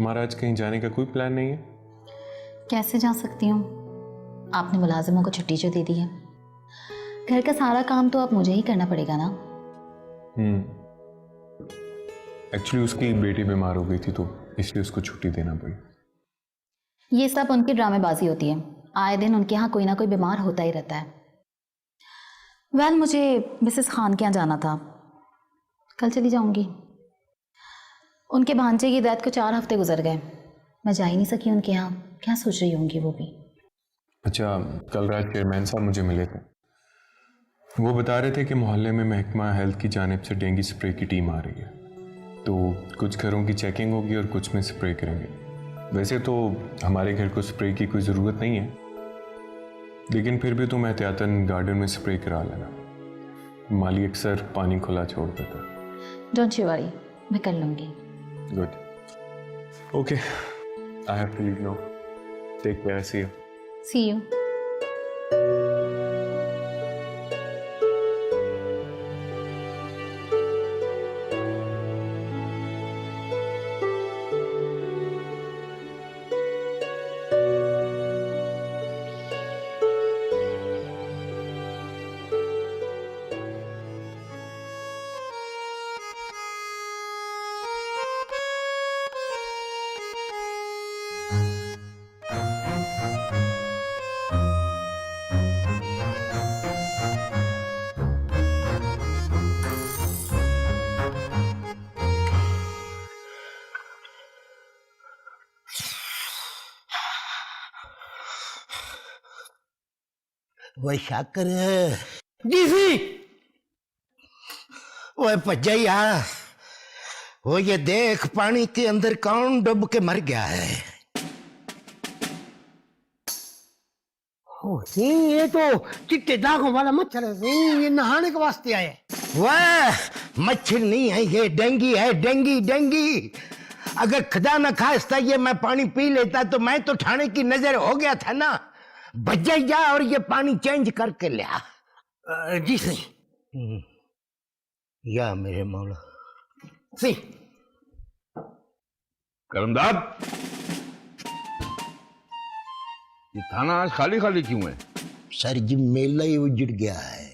तुम्हारा आज कहीं जाने का कोई प्लान नहीं है? कैसे जा सकती हूँ? आपने मुलाजिमों को छुट्टी जो दे दी है, घर का सारा काम तो अब मुझे ही करना पड़ेगा ना। एक्चुअली उसकी बेटी बीमार हो गई थी तो इसलिए उसको छुट्टी देना पड़ी। ये सब उनकी ड्रामेबाजी होती है। आए दिन उनके यहाँ कोई ना कोई बीमार होता ही रहता है। वेल, मुझे मिसेस खान के यहाँ जाना था, कल चली जाऊंगी। उनके भांजे की डेथ को 4 हफ्ते गुजर गए, मैं जा ही नहीं सकी उनके यहाँ। क्या सोच रही होंगी वो भी। अच्छा, कल रात चेयरमैन साहब मुझे मिले थे। वो बता रहे थे कि मोहल्ले में महकमा हेल्थ की जानिब से डेंगू स्प्रे की टीम आ रही है, तो कुछ घरों की चेकिंग होगी और कुछ में स्प्रे करेंगे। वैसे तो हमारे घर को स्प्रे की कोई ज़रूरत नहीं है, लेकिन फिर भी तुम एहतियातन गार्डन में स्प्रे करा लेना। माली अक्सर पानी खुला छोड़ देता। डोंट यू वरी, मैं कर लूँगी। Good, okay, I have to leave now. Take care, see you. See you. वह शाकर जी सी वह भज्जा यार, वो ये देख पानी के अंदर कौन डूब के मर गया है। ओ जी, ये तो चिट्टे दागों वाला मच्छर है जी, ये नहाने के वास्ते आए। वह मच्छर नहीं है, ये डेंगी है, डेंगी डेंगी। अगर खुदा न खास्ता ये मैं पानी पी लेता तो मैं तो ठाणे की नजर हो गया था ना। भज्जा जा और ये पानी चेंज करके लिया। जी सही। या मेरे मौला सही। करमदाद, ये थाना आज खाली खाली क्यों है? सर जी, मेला ही उजड़ गया है।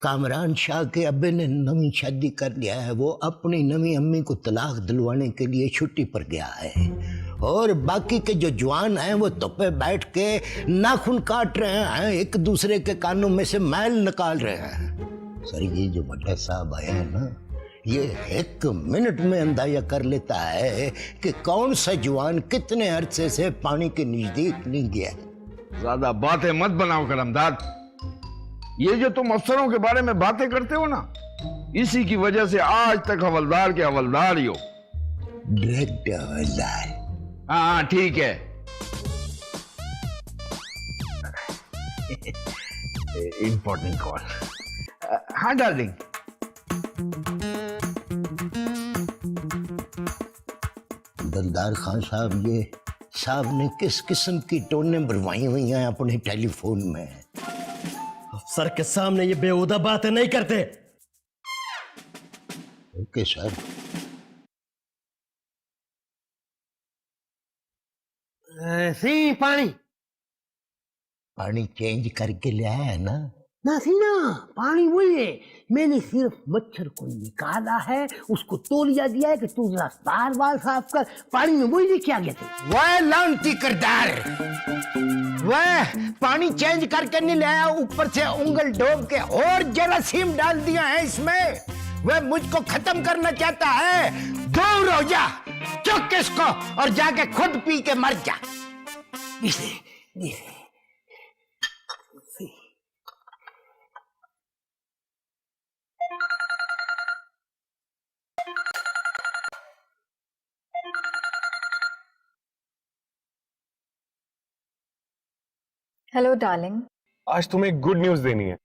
कामरान शाह के अब्बे ने नवी शादी कर लिया है। वो अपनी नवी अम्मी को तलाक दिलवाने के लिए छुट्टी पर गया है, और बाकी के जो जवान हैं वो तपे बैठ के नाखून काट रहे हैं, एक दूसरे के कानों में से मैल निकाल रहे हैं। सर, ये जो बड़ा साहब आया है ना, ये 1 मिनट में अंदाजा कर लेता है कि कौन सा जवान कितने अरसे से पानी के नजदीक नहीं गया। ज्यादा बातें मत बनाओ करमदाद। ये जो तुम अफसरों के बारे में बातें करते हो ना, इसी की वजह से आज तक हवलदार के हवलदार ही हो। डायरेक्ट हवलदार? हाँ ठीक है। Important call. हाँ डार्लिंग। दलदार खान साहब, ये साहब ने किस किस्म की टोनें भरवाई हुई हैं अपने टेलीफोन में? अफसर के सामने ये बेहुदा बातें नहीं करते। Okay sir. सी पानी पानी चेंज करके ले आया है ना? ना सी ना, पानी वही है। मैंने सिर्फ मच्छर को निकाला है, उसको तौलिया दिया है कि तू जरा बार बार साफ कर। पानी में वही लेके आ गए थे। वह लानती किरदार, वह पानी चेंज करके नहीं लाया, ऊपर से उंगल डोब के और जरासीम डाल दिया है इसमें। वह मुझको खत्म करना चाहता है। दूर हो जा, चुक इसको और जाके खुद पी के मर जा। इसे हेलो डार्लिंग। आज तुम्हें गुड न्यूज़ देनी है।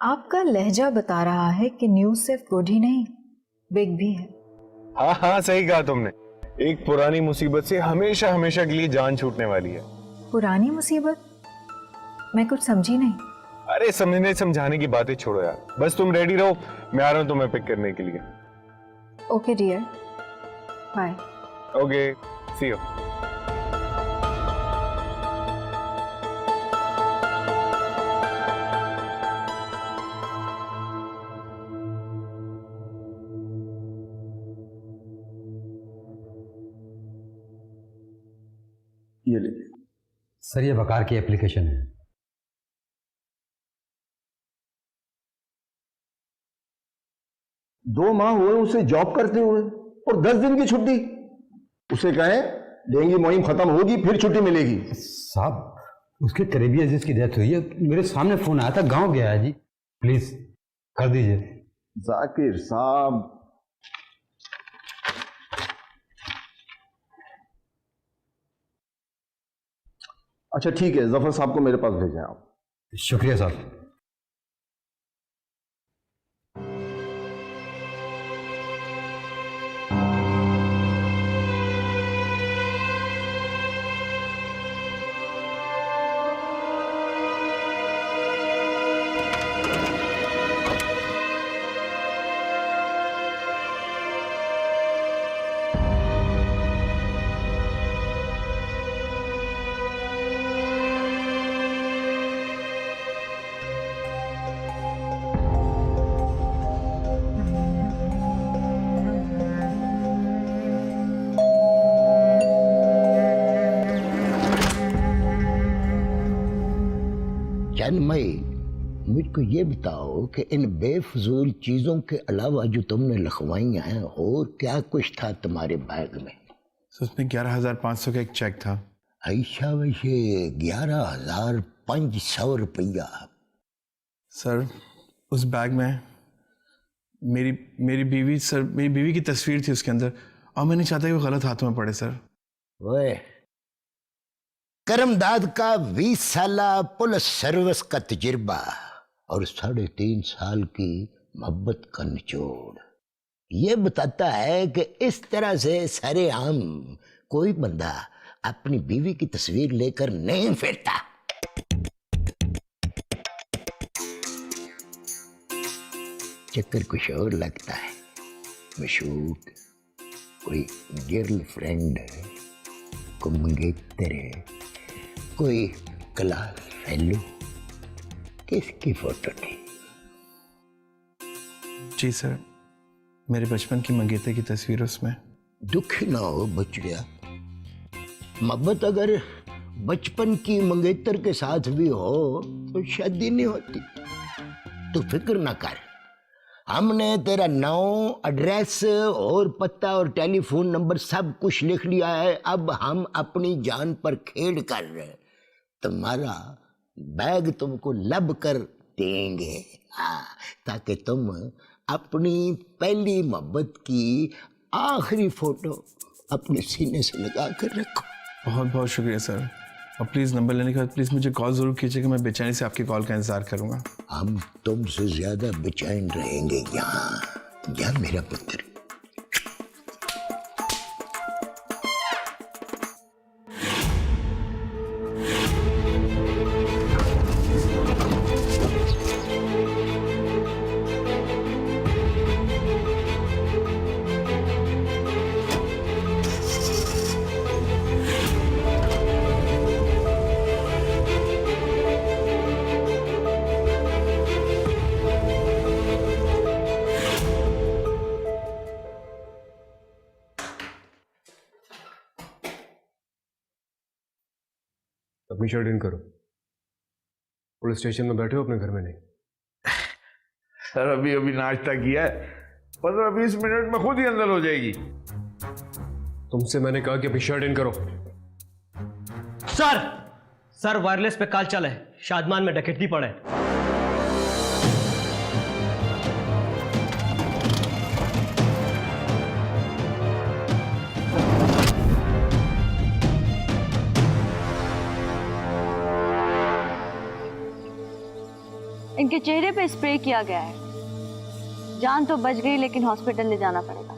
आपका लहजा बता रहा है कि न्यूज़ सिर्फ गुड ही नहीं, बिग भी है। हाँ हाँ, सही कहा तुमने। एक पुरानी मुसीबत से हमेशा हमेशा के लिए जान छूटने वाली है। पुरानी मुसीबत? मैं कुछ समझी नहीं। अरे समझने समझाने की बातें छोड़ो यार, बस तुम रेडी रहो, मैं आ रहा हूँ तुम्हें पिक करने के लिए। Okay dear. Bye. Okay, see you. ये लीजिए। सर ये वकार की एप्लीकेशन है। दो माह हुए उसे जॉब करते हुए और 10 दिन की छुट्टी। उसे कहें डेंगू मुहिम खत्म होगी फिर छुट्टी मिलेगी। साहब उसके करीबी अजीज की डेथ हुई है, मेरे सामने फोन आया था, गांव गया है जी, प्लीज कर दीजिए। जाकिर साहब, अच्छा ठीक है, जफर साहब को मेरे पास भेजें आप। शुक्रिया साहब। चन्मयी, मुझको ये बताओ कि इन बेफजूल चीजों के अलावा जो तुमने लिखवाई हैं और क्या कुछ था तुम्हारे बैग में? सर उसमें 11,500 का एक चेक था। ऐसा वैसे 11,500 रुपया? सर उस बैग में मेरी बीवी, सर मेरी बीवी की तस्वीर थी उसके अंदर, और मैं नहीं चाहता कि वो गलत हाथों में पड़े सर। ओए, करमदाद का 20 साला पुलिस सर्विस का तजुर्बा और 3.5 साल की मोहब्बत का निचोड़ ये बताता है कि इस तरह से सरेआम कोई बंदा अपनी बीवी की तस्वीर लेकर नहीं फिरता। चक्कर कुछ और लगता है। मशूक, कोई गर्लफ्रेंड है, कोई मंगेतर है, कोई क्लास फेलो, किसकी फोटो थी? जी सर, मेरे बचपन की मंगेतर की तस्वीर उसमें। दुख ना हो बच गया। मोहब्बत अगर बचपन की मंगेतर के साथ भी हो तो शादी नहीं होती। तो फिक्र ना कर, हमने तेरा नाम, एड्रेस और पता और टेलीफोन नंबर सब कुछ लिख लिया है। अब हम अपनी जान पर खेल कर तुम्हारा बैग तुमको लब कर देंगे, हाँ, ताकि तुम अपनी पहली मोहब्बत की आखिरी फोटो अपने सीने से लगा कर रखो। बहुत बहुत शुक्रिया सर। और प्लीज़ नंबर लेने के बाद प्लीज़ मुझे कॉल ज़रूर कीजिएगा, मैं बेचैनी से आपकी कॉल का इंतज़ार करूँगा। हम तुमसे ज्यादा बेचैन रहेंगे यहाँ। जा मेरा पुत्र। अपनी शर्ट इन करो। पुलिस स्टेशन में बैठे हो, अपने घर में नहीं। सर अभी अभी नाश्ता किया है, 15-20 मिनट में खुद ही अंदर हो जाएगी। तुमसे मैंने कहा कि अपनी शर्ट इन करो। सर वायरलेस पे कॉल चला है, शादमान में डकैती पड़ा है। इनके चेहरे पे स्प्रे किया गया है। जान तो बच गई लेकिन हॉस्पिटल ले जाना पड़ेगा।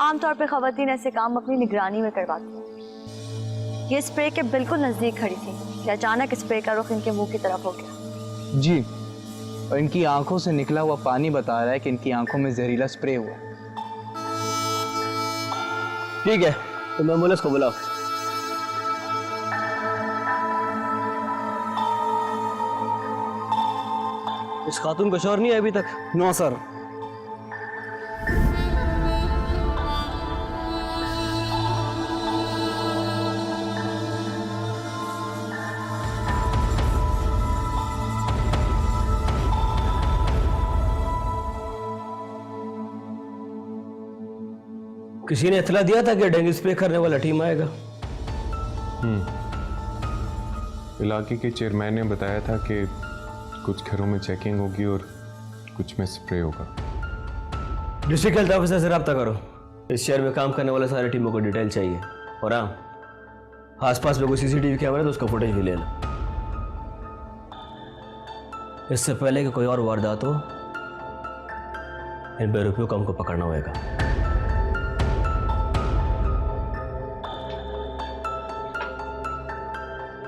आमतौर पे खवातीन ऐसे काम अपनी निगरानी में करवाती हैं। ये स्प्रे के बिल्कुल नजदीक खड़ी थी कि अचानक स्प्रे का रुख इनके मुंह की तरफ हो गया। जी, और इनकी आंखों से निकला हुआ पानी बता रहा है कि इनकी आंखों में जहरीला स्प्रे हुआ। ठीक है, तुम एम्बुलेंस को बुलाओ। इस खातून का शोर नहीं है अभी तक? No sir. किसी ने इतला दिया था कि डेंगू स्प्रे करने वाला टीम आएगा? इलाके के चेयरमैन ने बताया था कि कुछ घरों में चेकिंग होगी और कुछ में स्प्रे होगा। डिस्ट्रिक्ट हेल्थ ऑफिसर से रब्ता करो। इस शहर में काम करने वाले सारे टीमों को डिटेल चाहिए। और हाँ, आसपास में कोई सीसीटीवी कैमरा है तो उसका फुटेज भी ले लो। इससे पहले कि कोई और वारदात हो, इन बेरुपियों को हमको पकड़ना होगा।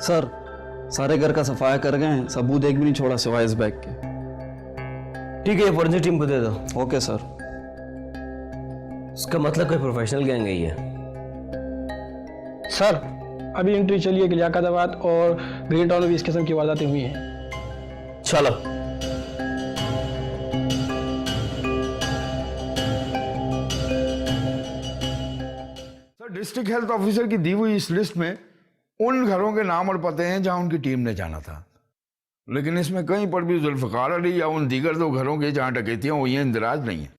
सर, सारे घर का सफाया कर गए हैं, सबूत एक भी नहीं छोड़ा सिवाय इस बैग के। ठीक है, ये फॉरेंसिक टीम को दे दो। Okay sir. इसका मतलब कोई प्रोफेशनल गैंग है ये। सर, अभी एंट्री चली है कि लियाकताबाद और ग्रीन टाउन में भी इस किस्म की वारदातें हुई हैं। चलो। सर, डिस्ट्रिक्ट हेल्थ ऑफिसर की दी हुई इस लिस्ट में उन घरों के नाम और पते हैं जहां उनकी टीम ने जाना था, लेकिन इसमें कहीं पर भी जुल्फकार अली या उन दीगर 2 घरों के जहां डकैतियां हुई हैं इंदराज नहीं है।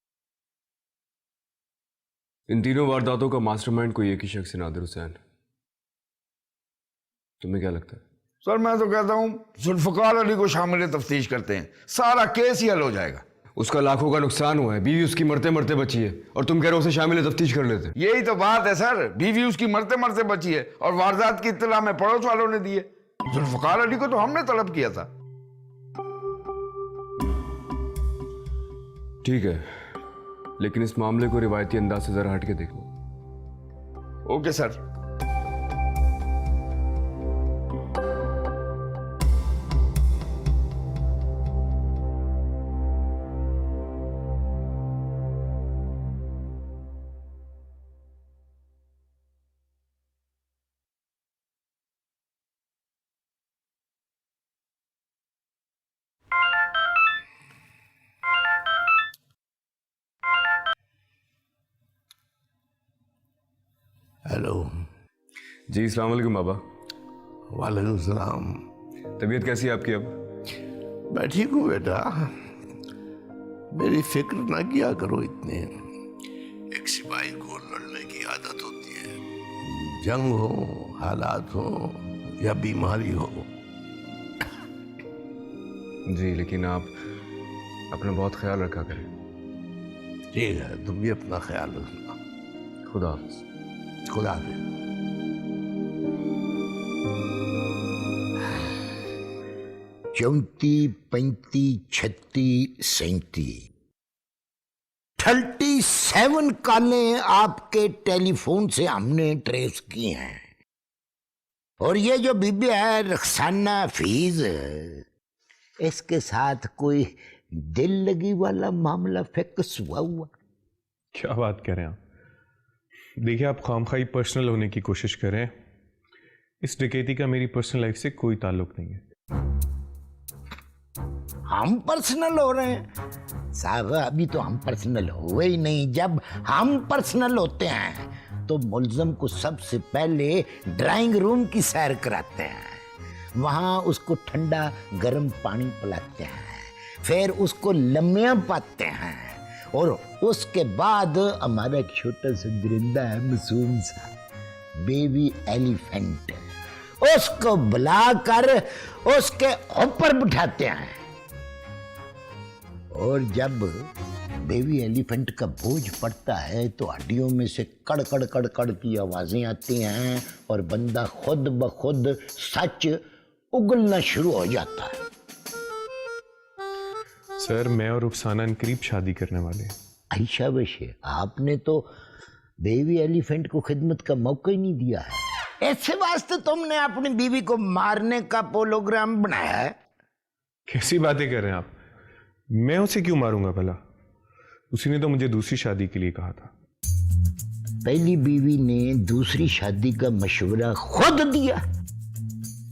इन तीनों वारदातों का मास्टरमाइंड कोई एक ही शख्स है, नादिर हुसैन। तुम्हें क्या लगता है? सर, मैं तो कहता हूं जुल्फकार अली को शामिल तफ्तीश करते हैं, सारा केस ही हल हो जाएगा। उसका लाखों का नुकसान हुआ है, बीवी उसकी मरते मरते बची है, और तुम कह रहे हो उसे शामिल तफ्तीश कर लेते। यही तो बात है सर, बीवी उसकी मरते मरते बची है और वारदात की इत्तला में पड़ोस वालों ने दी है। जुल्फकार अली को तो हमने तलब किया था। ठीक है, लेकिन इस मामले को रिवायती अंदाज से जरा हट के देखो। Okay sir. हेलो जी, अस्सलाम वालेकुम बाबा। वालेकुम सलाम। तबीयत कैसी है आपकी अब? मैं ठीक हूँ बेटा, मेरी फिक्र ना किया करो इतने। एक सिपाही को लड़ने की आदत होती है, जंग हो, हालात हो या बीमारी हो। जी, लेकिन आप अपना बहुत ख्याल रखा करें। ठीक है, तुम भी अपना ख्याल रखना। खुदा हाफिज़। खुदा हाफिज़। 34, 35, 36, 37 37 कॉलें आपके टेलीफोन से हमने ट्रेस की हैं। और ये जो बीबी है रक्साना फीज, इसके साथ कोई दिल लगी वाला मामला फिक्स हुआ? क्या बात कर रहे हैं आप? देखिए, आप खामखाई पर्सनल होने की कोशिश करें। इस डकैती का मेरी पर्सनल लाइफ से कोई ताल्लुक नहीं है। हम पर्सनल हो रहे हैं साहब? अभी तो हम पर्सनल हुए ही नहीं। जब हम पर्सनल होते हैं तो मुल्ज़म को सबसे पहले ड्राइंग रूम की सैर कराते हैं, वहाँ उसको ठंडा गर्म पानी पिलाते हैं, फिर उसको लम्मियाँ पाते हैं, और उसके बाद हमारा एक छोटा सा दरिंदा है, मासूम सा बेबी एलिफेंट, उसको बुलाकर उसके ऊपर बिठाते हैं। और जब बेबी एलिफेंट का बोझ पड़ता है तो हड्डियों में से कड़ कड़ कड़ कड़ की आवाजें आती हैं और बंदा खुद ब खुद सच उगलना शुरू हो जाता है। सर, मैं और रुखसाना करीब शादी करने वाले हैं। आयशा बशे, आपने तो बेबी एलिफेंट को खिदमत का मौका ही नहीं दिया है। ऐसे वास्ते तुमने अपनी बीवी को मारने का प्रोग्राम बनाया है। कैसी बातें कर रहे हैं आप? मैं उसे क्यों मारूंगा भला? उसी ने तो मुझे दूसरी शादी के लिए कहा था। पहली बीवी ने दूसरी शादी का मशवरा खुद दिया?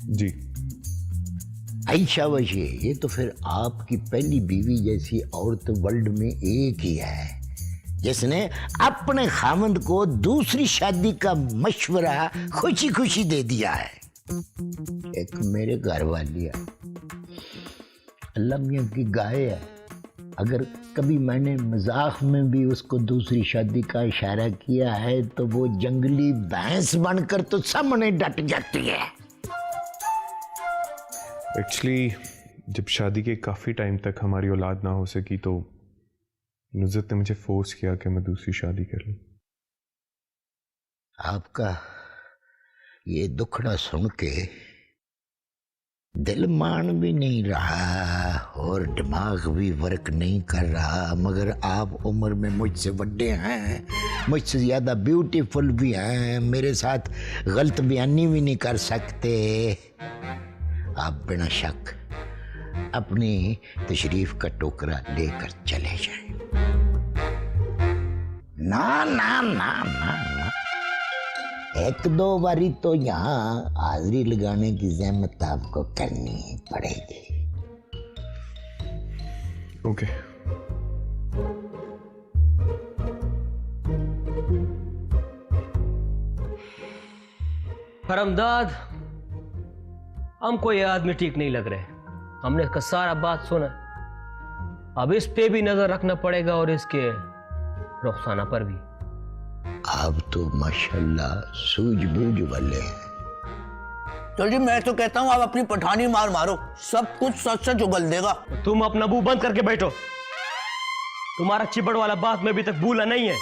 जी। ऐशा वशी, ये तो फिर आपकी पहली बीवी जैसी औरत वर्ल्ड में एक ही है जिसने अपने खामंद को दूसरी शादी का मशवरा खुशी खुशी दे दिया है। एक मेरे घर वाली है, अल्लाह मियां की गाय है। अगर कभी मैंने मजाक में भी उसको दूसरी शादी का इशारा किया है तो वो जंगली भैंस बनकर तो सामने डट जाती है। एक्चुअली जब शादी के काफ़ी टाइम तक हमारी औलाद ना हो सकी तो नुज़रत ने मुझे फोर्स किया कि मैं दूसरी शादी कर लूं। आपका ये दुखड़ा सुन के दिल मान भी नहीं रहा और दिमाग भी वर्क नहीं कर रहा, मगर आप उम्र में मुझसे बड़े हैं, मुझसे ज़्यादा ब्यूटीफुल भी हैं, मेरे साथ गलत बयानी भी नहीं कर सकते। आप बिना शक अपनी तशरीफ का टोकरा लेकर चले जाएं। ना ना ना ना ना, एक दो बारी तो यहाँ हाजिरी लगाने की ज़हमत आपको करनी पड़ेगी। ओके। हरमदाद, हमको ये आदमी ठीक नहीं लग रहे। हमने इसका सारा बात सुना, अब इस पे भी नजर रखना पड़ेगा और इसके रुखसाना पर भी। आप तो माशाल्लाह सूझबूझ वाले हैं। तो जी मैं तो कहता हूँ आप अपनी पठानी मार मारो, सब कुछ सच सच उगल देगा। तुम अपना मुंह बंद करके बैठो, तुम्हारा चिपड़ वाला बात में अभी तक भूला नहीं है।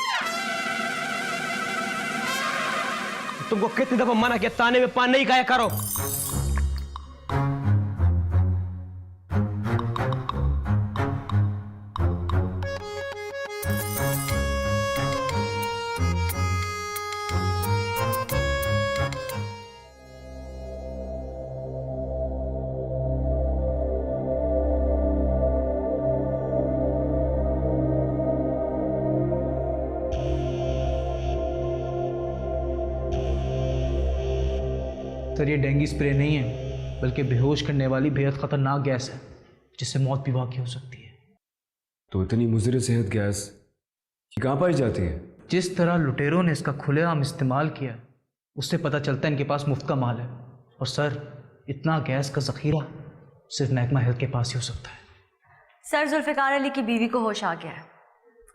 तुमको कितनी दफा मना किया ताने में पान नहीं खाया करो। सर ये डेंगू स्प्रे नहीं है, बल्कि बेहोश करने वाली बेहद खतरनाक गैस है जिससे मौत भी वाक़ई हो सकती है। तो इतनी मुज़र सेहत गैस कहाँ पाई जाती है? जिस तरह लुटेरों ने इसका खुलेआम इस्तेमाल किया उससे पता चलता है इनके पास मुफ्त का माल है। और सर इतना गैस का ज़ख़ीरा सिर्फ महकमा हेल्थ के पास ही हो सकता है। सर जुल्फ़िकार अली की बीवी को होश आ गया है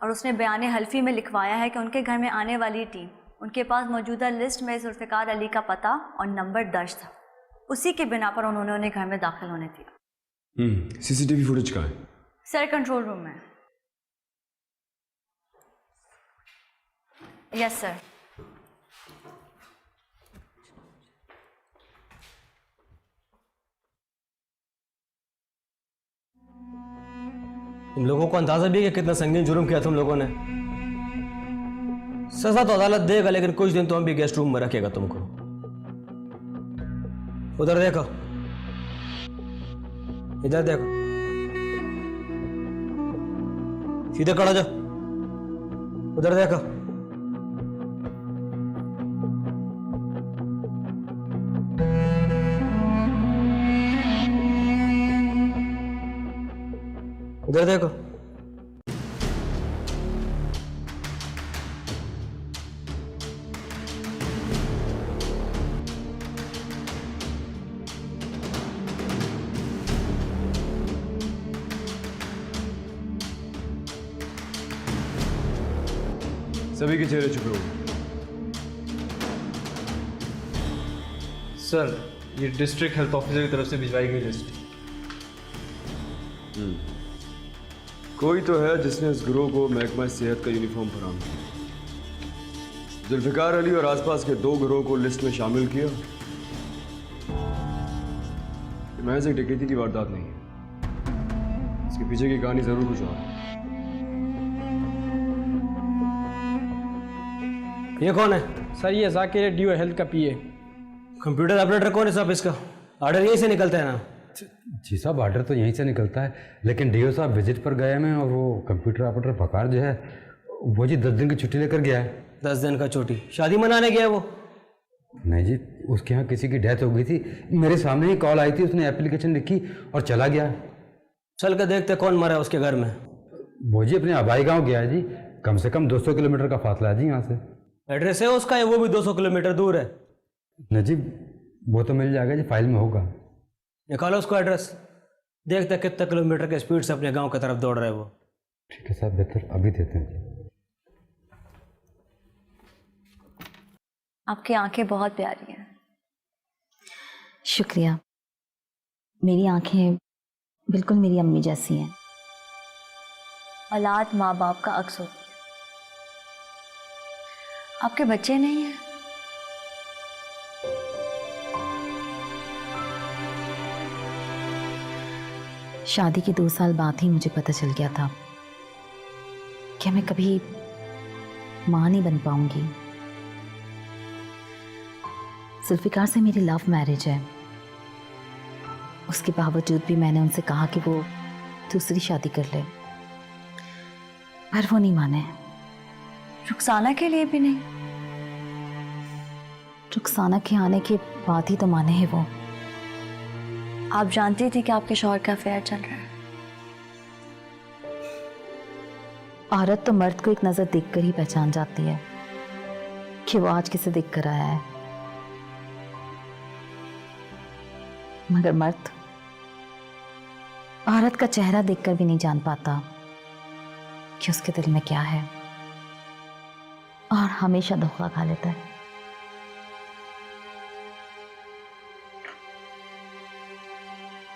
और उसने बयान हल्फी में लिखवाया है कि उनके घर में आने वाली टीम, उनके पास मौजूदा लिस्ट में जुल्फ़िकार अली का पता और नंबर दर्ज था। उसी के बिना पर उन्होंने उन्हें घर में दाखिल होने दिया। सीसीटीवी फुटेज कहाँ है? सर कंट्रोल रूम में। Yes sir. तुम लोगों को अंदाजा भी है कि कितना संगीन जुर्म किया तुम लोगों ने। सजा तो अदालत देगा, लेकिन कुछ दिन तो हम भी गेस्ट रूम में रखेगा तुमको। उधर देखो, इधर देखो, सीधे खड़ा जाओ, उधर देखो। उधर देखो। सभी के चेहरे छुपे हुए। सर ये डिस्ट्रिक्ट हेल्थ ऑफिसर की तरफ से भिजवाई गई लिस्ट। कोई तो है जिसने इस गिरोह को महकमा सेहत का यूनिफॉर्म फराहम किया। जुल्फ़िकार अली और आसपास के 2 गिरोह को लिस्ट में शामिल किया। महज एक डकैती की वारदात नहीं है, इसके पीछे की कहानी जरूर कुछ और है। ये कौन है? सर ये जाकिर डीओ हेल्थ का पीए। कंप्यूटर ऑपरेटर कौन है साहब? इसका ऑर्डर यहीं से निकलता है ना? जी साहब ऑर्डर तो यहीं से निकलता है, लेकिन डीओ साहब विजिट पर गए हैं और वो कंप्यूटर ऑपरेटर बकार जो है वो जी 10 दिन की छुट्टी लेकर गया है। 10 दिन का छुट्टी, शादी मनाने गया है वो? नहीं जी, उसके यहाँ किसी की डेथ हो गई थी, मेरे सामने ही कॉल आई थी, उसने एप्लीकेशन लिखी और चला गया। चल के देखते कौन मरा है उसके घर में। वो जी अपने आबाई गांव गया है जी, कम से कम 200 किलोमीटर का फासला है जी यहाँ से। एड्रेस है उसका या वो भी 200 किलोमीटर दूर है? नहीं जी, वो तो मिल जाएगा जी, फाइल में होगा। निकालो उसको एड्रेस, देखते कितने किलोमीटर के स्पीड से अपने गांव की तरफ दौड़ रहा है वो। ठीक है साहब, बेहतर अभी देते हैं जी। आपकी आंखें बहुत प्यारी हैं। शुक्रिया। मेरी आंखें बिल्कुल मेरी अम्मी जैसी हैं। औलाद माँ बाप का अक्स होती है। आपके बच्चे नहीं हैं? शादी के 2 साल बाद ही मुझे पता चल गया था कि मैं कभी माँ नहीं बन पाऊंगी। जुल्फिकार से मेरी लव मैरिज है। उसके बावजूद भी मैंने उनसे कहा कि वो दूसरी शादी कर ले, पर वो नहीं माने। रुखसाना के लिए भी नहीं? रुखसाना के आने के बाद ही तो माने हैं वो। आप जानती थी कि आपके शौहर का अफेयर चल रहा है? औरत तो मर्द को एक नजर देखकर ही पहचान जाती है कि वो आज किसे देख कर आया है, मगर मर्द औरत का चेहरा देखकर भी नहीं जान पाता कि उसके दिल में क्या है, और हमेशा धोखा खा लेता है।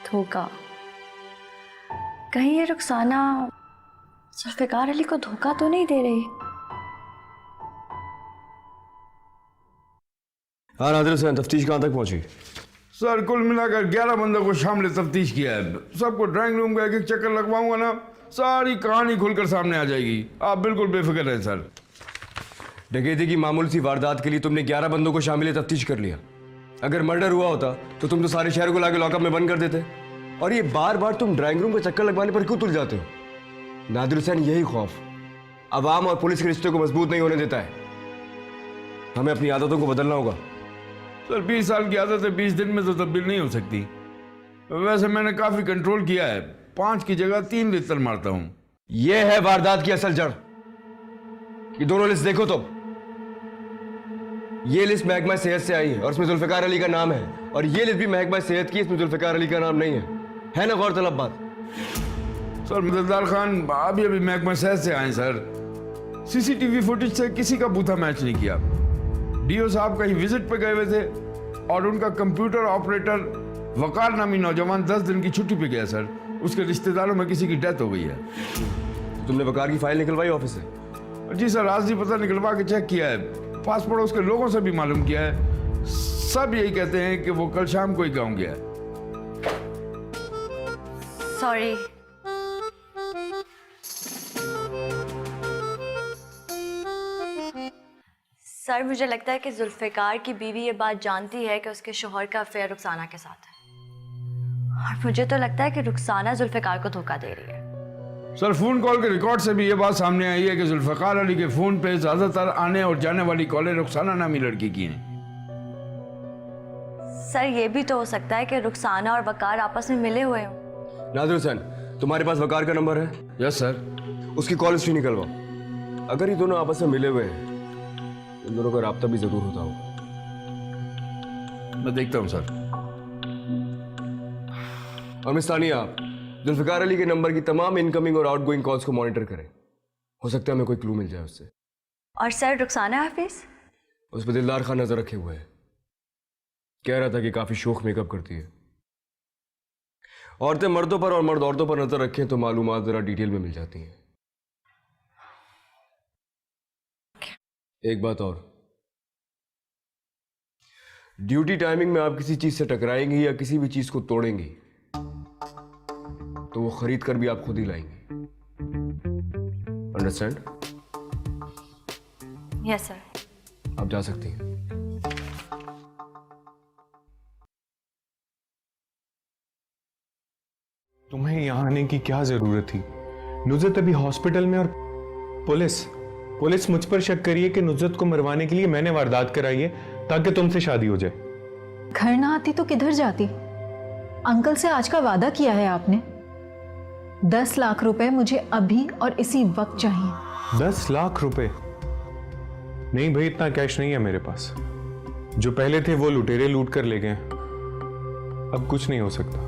धोखा? कहीं ये रुखसाना जुल्फिकार अली को धोखा तो नहीं दे रही? हाँ नादिर हुसैन, तफ्तीश कहाँ तक पहुंची? सर कुल मिलाकर 11 बंदों को शामिल तफ्तीश किया है। सबको ड्राइंग रूम का एक एक चक्कर लगवाऊंगा ना, सारी कहानी खुलकर सामने आ जाएगी। आप बिल्कुल बेफिक्र रहें सर। डकैती की मामूली सी वारदात के लिए तुमने 11 बंदों को शामिल तफ्तीश कर लिया। अगर मर्डर हुआ होता तो तुम तो सारे शहर को लाके लॉकअप में बंद कर देते। और ये बार बार तुम ड्राइंग रूम का चक्कर लगवाने पर क्यों तुल जाते हो? नादिर हुसैन, यही खौफ अवाम और पुलिस के रिश्ते को मजबूत नहीं होने देता है। हमें अपनी आदतों को बदलना होगा। सर 20 साल की आदत है, 20 दिन में तो तब्दील नहीं हो सकती। वैसे मैंने काफी कंट्रोल किया है, 5 की जगह 3 लिटर मारता हूं। यह है वारदात की असल जड़। ये दोनों लिस्ट देखो तो। ये लिस्ट महकमा सेहत से आई है और इसमें जुल्फिकार अली का नाम है, और ये लिस्ट भी महकमा सेहत की, इसमें जुल्फिकार अली का नाम नहीं है ना गौरतलब बात? सर मददगार खान अभी महकमा सेहत से आए सर। सीसीटीवी फुटेज से किसी का बूथा मैच नहीं किया। डीओ साहब कहीं विजिट पे गए हुए थे और उनका कंप्यूटर ऑपरेटर वकार नामी नौजवान 10 दिन की छुट्टी पे गया सर। उसके रिश्तेदारों में किसी की डेथ हो गई है। तुमने वकार की फाइल निकलवाई ऑफिस से? जी सर, आज ही पता निकलवा के चेक किया है, पास पड़ोस के लोगों से भी मालूम किया है। सब यही कहते हैं कि वो कल शाम को ही गाँव गया है। सॉरी। सर मुझे लगता है कि जुल्फिकार की बीवी ये बात जानती है कि उसके शौहर का अफेयर रुखसाना के साथ है, और मुझे तो लगता है कि रुखसाना जुल्फिकार को धोखा दे रही है। सर फोन कॉल के रिकॉर्ड से भी ये बात सामने आई है कि जुल्फिकार अली के फोन पे ज्यादातर आने और जाने वाली कॉलें रुखसाना नामी लड़की की हैं। सर ये भी तो हो सकता है कि रुखसाना और वकार आपस में मिले हुए हों। नादिर हुसैन, तुम्हारे पास वकार का नंबर है? Yes sir. उसकी कॉल हिस्ट्री निकलवाओ। अगर ये दोनों आपस में मिले हुए हैं, इन दोनों का राब्ता भी जरूर होता होगा। मैं देखता हूँ सर। और मिस तानिया, आप जुल्फिकार अली के नंबर की तमाम इनकमिंग और आउटगोइंग कॉल्स को मॉनिटर करें। हो सकता है हमें कोई क्लू मिल जाए उससे। और सर रुखसाना हाफिज? उस पर दिलदार खान नजर रखे हुए है। कह रहा था कि काफी शौक मेकअप करती है। औरतें मर्दों पर और मर्द औरतों पर नजर रखें तो मालूमात जरा डिटेल में मिल जाती हैं। एक बात और, ड्यूटी टाइमिंग में आप किसी चीज से टकराएंगी या किसी भी चीज को तोड़ेंगी तो वो खरीद कर भी आप खुद ही लाएंगी। अंडरस्टैंड? Yes sir. आप जा सकती हैं। तुम्हें यहाँ आने की क्या जरूरत थी? नुज़रत अभी हॉस्पिटल में और पुलिस। पुलिस मुझ पर शक करिए कि नुसरत को मरवाने के लिए मैंने वारदात कराई है ताकि तुमसे शादी हो जाए। घर ना आती तो किधर जाती? अंकल से आज का वादा किया है आपने। 10 लाख रुपए मुझे अभी और इसी वक्त चाहिए। 10 लाख रुपए? नहीं भाई, इतना कैश नहीं है मेरे पास। जो पहले थे वो लुटेरे लूट कर ले गए, अब कुछ नहीं हो सकता।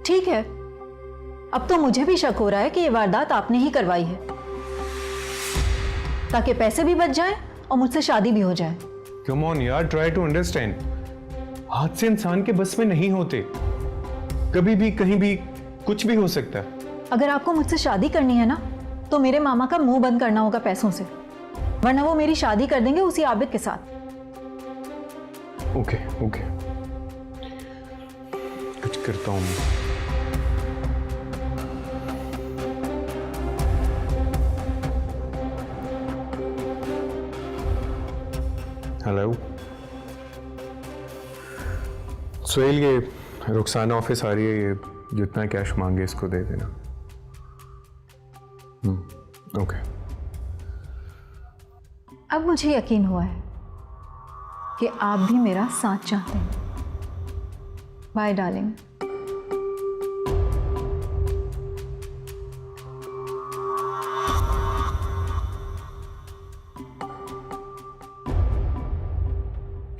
ठीक है, अब तो मुझे भी शक हो रहा है कि ये वारदात आपने ही करवाई है, ताकि पैसे भी बच जाएं और मुझसे शादी भी हो जाए। कम ऑन यार, ट्राई टू अंडरस्टैंड। हादसे इंसान के बस में नहीं होते, कभी भी कहीं भी कुछ भी हो सकता है। अगर आपको मुझसे शादी करनी है ना, तो मेरे मामा का मुंह बंद करना होगा पैसों से, वरना वो मेरी शादी कर देंगे उसी आबिद के साथ। ओके ओके, कुछ करता हूं मैं। हेलो सोहेल, ये रुखसाना ऑफिस आ रही है, ये जितना कैश मांगे इसको दे देना। ओके। अब मुझे यकीन हुआ है कि आप भी मेरा साथ चाहते हैं। Bye darling.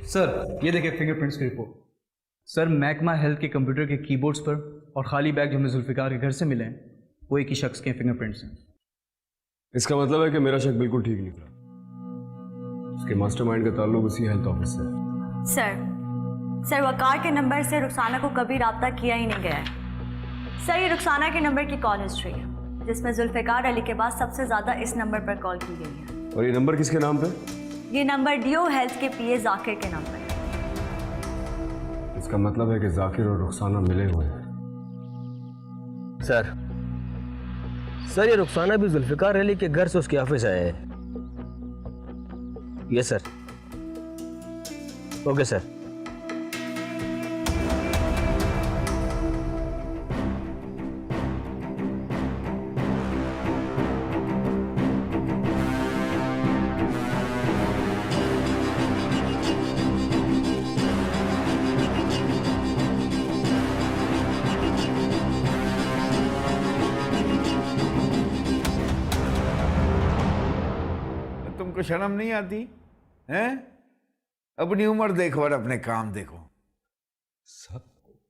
सर ये देखिए फिंगरप्रिंट्स की रिपोर्ट। सर महकमा हेल्थ के कंप्यूटर के कीबोर्ड्स पर और खाली बैग जो हमें जुल्फिकार के घर से मिले हैं वो एक ही शख्स के फिंगरप्रिंट्स हैं। इसका मतलब है कि मेरा शक बिल्कुल ठीक निकला। उसके मास्टरमाइंड का ताल्लुक उसी हेल्थ ऑफिस से है। सर वकार के नंबर से रुखसाना को कभी राब्ता किया ही नहीं गया है। सर ये रुखसाना के नंबर की कॉल हिस्ट्री है, जिसमें जुल्फिकार अली के बाद सबसे ज़्यादा इस नंबर पर कॉल की गई है। और ये नंबर किसके नाम पे? ये नंबर डीओ हेल्थ के पीए जाकिर के नाम पर है। इसका मतलब है कि जाकिर और रुखसाना मिले हुए हैं। सर ये रुखसाना भी जुल्फिकार अली के घर से उसके ऑफिस आए हैं। Yes sir. Okay sir. तुमको शर्म नहीं आती हैं? अपनी उम्र देखो और अपने काम देखो। सब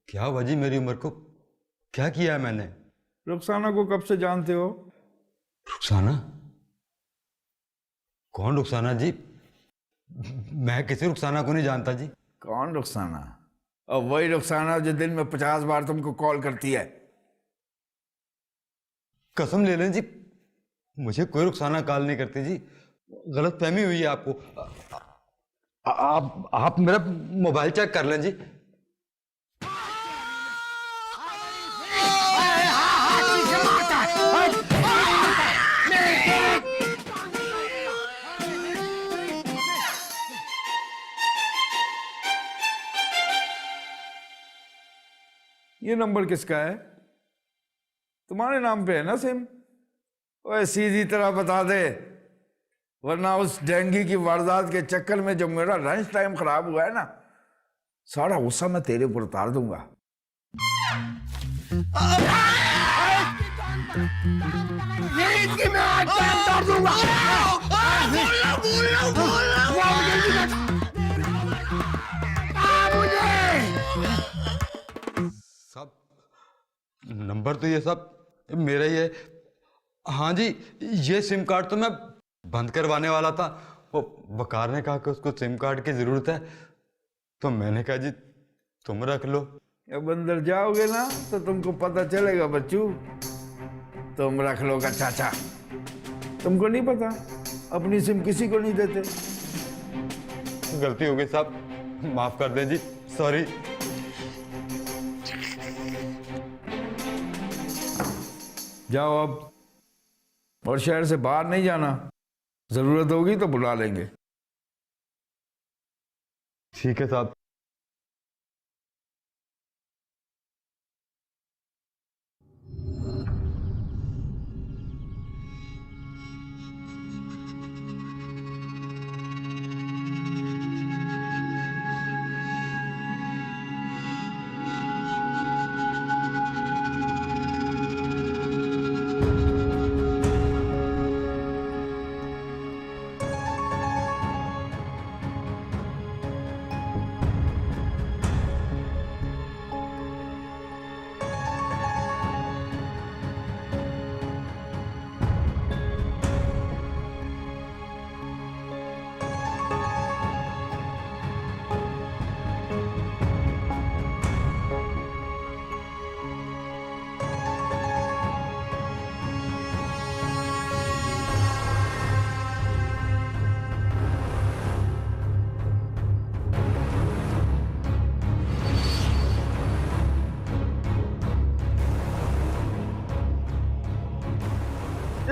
क्या वजह मेरी उम्र को क्या किया है मैंने? रुखसाना को कब से जानते हो? रुखसाना? कौन रुखसाना जी? मैं किसी रुखसाना को नहीं जानता जी। कौन रुखसाना? और वही रुखसाना जो दिन में 50 बार तुमको कॉल करती है। कसम ले लें जी, मुझे कोई रुखसाना कॉल नहीं करती जी। गलत फहमी हुई है आपको। आप मेरा मोबाइल चेक कर लें जी। ये नंबर किसका है? तुम्हारे नाम पे है ना सिम? ओए सीधी तरह बता दे, वरना उस डेंगी की वारदात के चक्कर में जो मेरा लंच टाइम खराब हुआ है ना, सारा गुस्सा मैं तेरे ऊपर उतार दूंगा। सब नंबर तो ये सब मेरा ही है। हाँ जी, ये सिम कार्ड तो मैं बंद करवाने वाला था। वो वकार ने कहा कि उसको सिम कार्ड की जरूरत है, तो मैंने कहा जी तुम रख लो। अब अंदर जाओगे ना तो तुमको पता चलेगा बच्चू। तुम रख लोगा चाचा। तुमको नहीं पता, अपनी सिम किसी को नहीं देते। गलती हो गई साहब, माफ कर दें जी, सॉरी। जाओ अब, और शहर से बाहर नहीं जाना। जरूरत होगी तो बुला लेंगे। ठीक है साहब।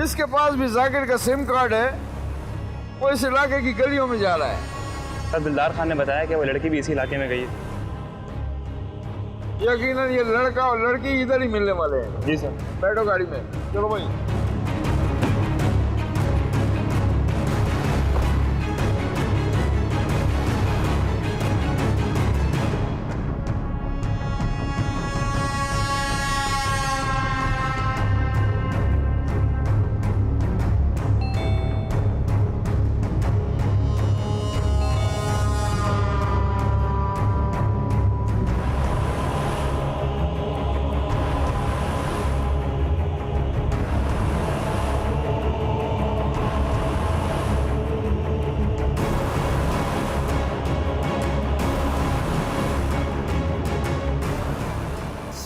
जिसके पास भी जाकिर का सिम कार्ड है वो इस इलाके की गलियों में जा रहा है। सर दिलदार खान ने बताया कि वो लड़की भी इसी इलाके में गई है। यकीनन ये लड़का और लड़की इधर ही मिलने वाले हैं। जी सर। बैठो गाड़ी में, चलो भाई।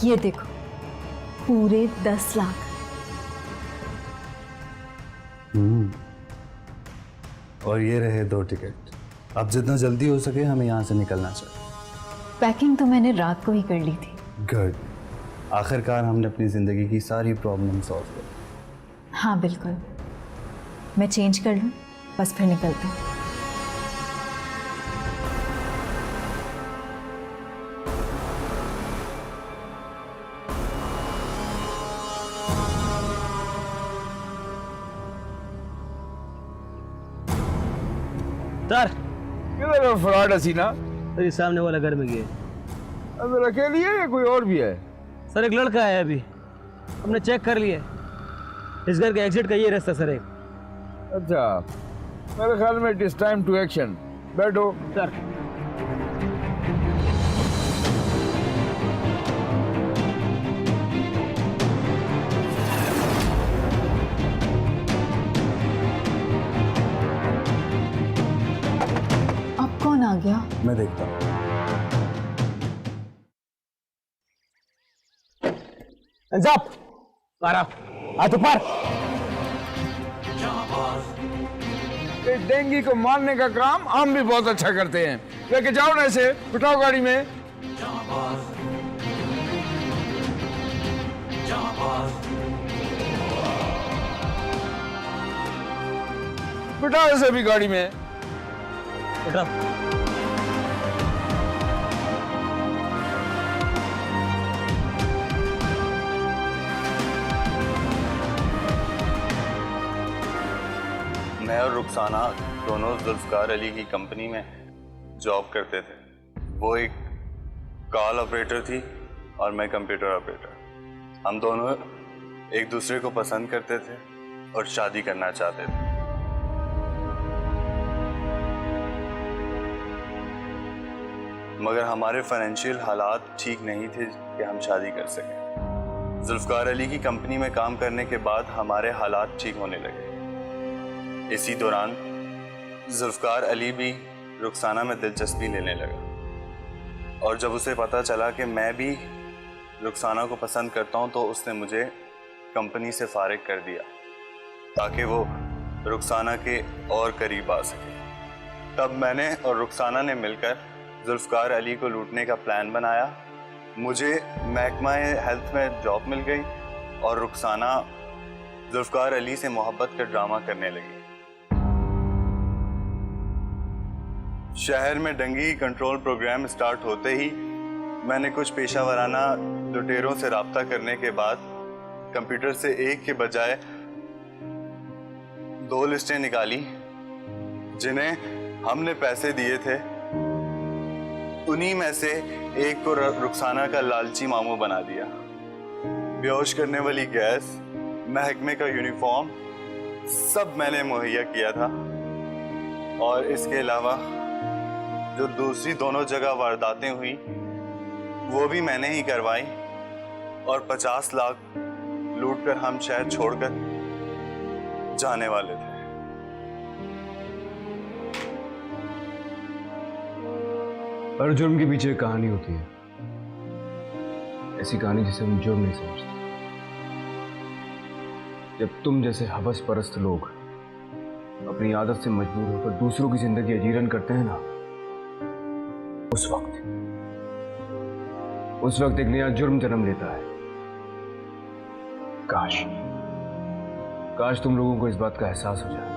ये देखो, पूरे 10 लाख। और ये रहे 2 टिकट। अब जितना जल्दी हो सके हमें यहाँ से निकलना चाहिए। पैकिंग तो मैंने रात को ही कर ली थी। गुड, आखिरकार हमने अपनी ज़िंदगी की सारी प्रॉब्लम सॉल्व कर। हाँ बिल्कुल, मैं चेंज कर लूँ, बस फिर निकलते हैं। सर किधर है फराड हसीना? सर ये सामने वाला घर में गए। अंदर अकेली है या कोई और भी है? सर एक लड़का है, अभी हमने चेक कर लिया। इस घर के एग्जिट का ये रास्ता सर एक। अच्छा, मेरे ख्याल में it is time to action. बैठो सर। अब कौन आ गया? मैं देखता हूँ। डेंगी को मारने का काम हम भी बहुत अच्छा करते हैं। लेके जाओ ना इसे, बिठाओ गाड़ी में। बिठाओ इसे भी गाड़ी में। उठा। मैं और रुखसाना दोनों जुल्फकार अली की कंपनी में जॉब करते थे। वो एक कॉल ऑपरेटर थी और मैं कंप्यूटर ऑपरेटर। हम दोनों एक दूसरे को पसंद करते थे और शादी करना चाहते थे। मगर हमारे फाइनेंशियल हालात ठीक नहीं थे कि हम शादी कर सकें। जुल्फकार अली की कंपनी में काम करने के बाद हमारे हालात ठीक होने लगे। इसी दौरान जुल्फकार अली भी रुखसाना में दिलचस्पी लेने लगा और जब उसे पता चला कि मैं भी रुखसाना को पसंद करता हूं तो उसने मुझे कंपनी से फारिग कर दिया ताकि वो रुखसाना के और करीब आ सके। तब मैंने और रुखसाना ने मिलकर जुल्फकार अली को लूटने का प्लान बनाया। मुझे महकमा हेल्थ में जॉब मिल गई और रुखसाना जुल्फकार अली से मोहब्बत का ड्रामा करने लगी। शहर में डंगी कंट्रोल प्रोग्राम स्टार्ट होते ही मैंने कुछ पेशावराना लुटेरों से राब्ता करने के बाद कंप्यूटर से एक के बजाय 2 लिस्टें निकाली जिन्हें हमने पैसे दिए थे। उन्हीं में से एक को रुखसाना का लालची मामू बना दिया। बेहोश करने वाली गैस, महकमे का यूनिफॉर्म सब मैंने मुहैया किया था और इसके अलावा जो दूसरी दोनों जगह वारदातें हुई वो भी मैंने ही करवाई और 50 लाख लूटकर हम शहर छोड़कर जाने वाले थे। हर जुर्म के पीछे एक कहानी होती है, ऐसी कहानी जिसे हम जुर्म नहीं समझते। जब तुम जैसे हवस परस्त लोग अपनी आदत से मजबूर होकर दूसरों की जिंदगी अजीरन करते हैं ना, उस वक्त एक नया जुर्म जन्म लेता है। काश तुम लोगों को इस बात का एहसास हो जाए